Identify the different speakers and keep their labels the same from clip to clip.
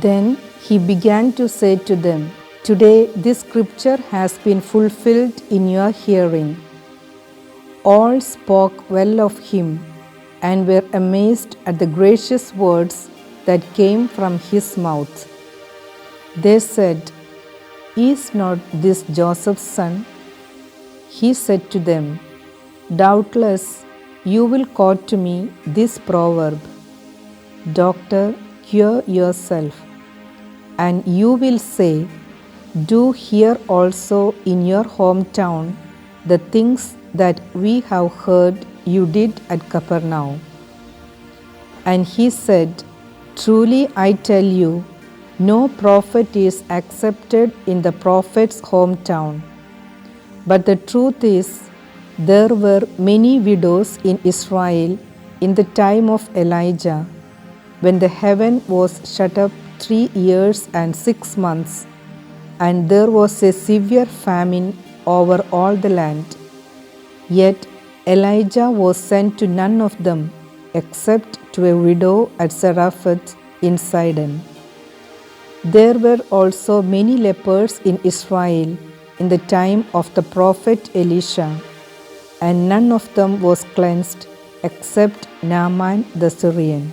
Speaker 1: Then he began to say to them, "Today this scripture has been fulfilled in your hearing." All spoke well of him and were amazed at the gracious words that came from his mouth. They said, "Is not this Joseph's son?" He said to them, "Doubtless you will quote to me this proverb, 'Doctor, cure yourself.' And you will say, 'Do here also in your hometown the things that we have heard you did at Capernaum.' And he said, 'Truly I tell you, no prophet is accepted in the prophet's hometown. But the truth is, there were many widows in Israel in the time of Elijah, when the heaven was shut up 3 years and 6 months, and there was a severe famine over all the land. Yet Elijah was sent to none of them, except to a widow at Zarephath in Sidon. There were also many lepers in Israel in the time of the prophet Elisha, and none of them was cleansed except Naaman the Syrian."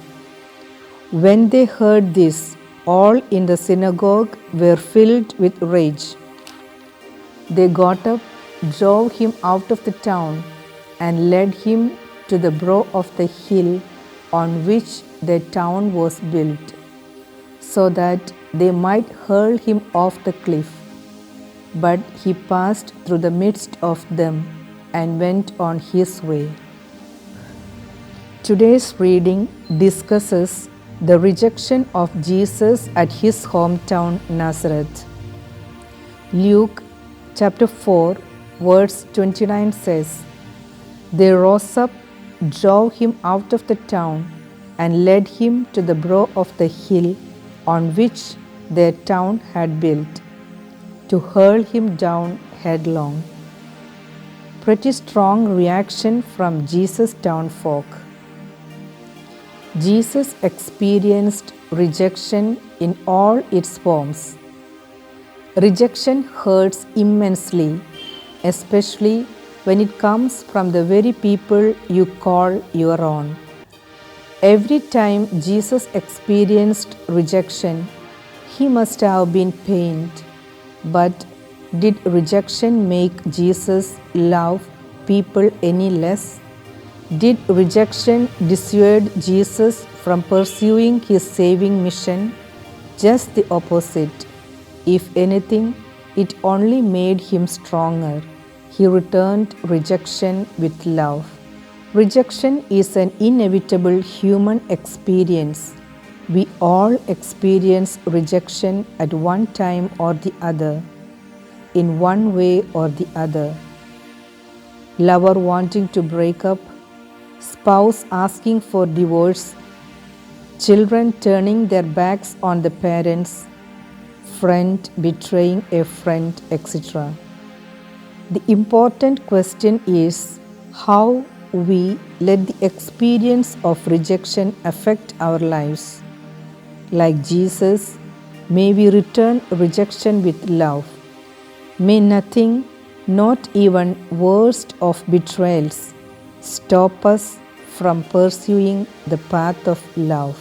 Speaker 1: When they heard this, all in the synagogue were filled with rage. They got up, drove him out of the town, and led him to the brow of the hill on which their town was built, so that they might hurl him off the cliff. But he passed through the midst of them and went on his way. Today's reading discusses the rejection of Jesus at his hometown Nazareth. Luke chapter 4 verse 29 says, "They rose up, drove him out of the town, and led him to the brow of the hill on which their town had built, to hurl him down headlong." Pretty strong reaction from Jesus' townfolk. Jesus experienced rejection in all its forms. Rejection hurts immensely, especially when it comes from the very people you call your own. Every time Jesus experienced rejection, he must have been pained. But did rejection make Jesus love people any less? Did rejection dissuade Jesus from pursuing his saving mission? Just the opposite. If anything, it only made him stronger. He returned rejection with love. Rejection is an inevitable human experience. We all experience rejection at one time or the other, in one way or the other. Lover wanting to break up, spouse asking for divorce, children turning their backs on the parents, friend betraying a friend, etc. The important question is how we let the experience of rejection affect our lives. Like Jesus, may we return rejection with love. May nothing, not even worst of betrayals, stop us from pursuing the path of love.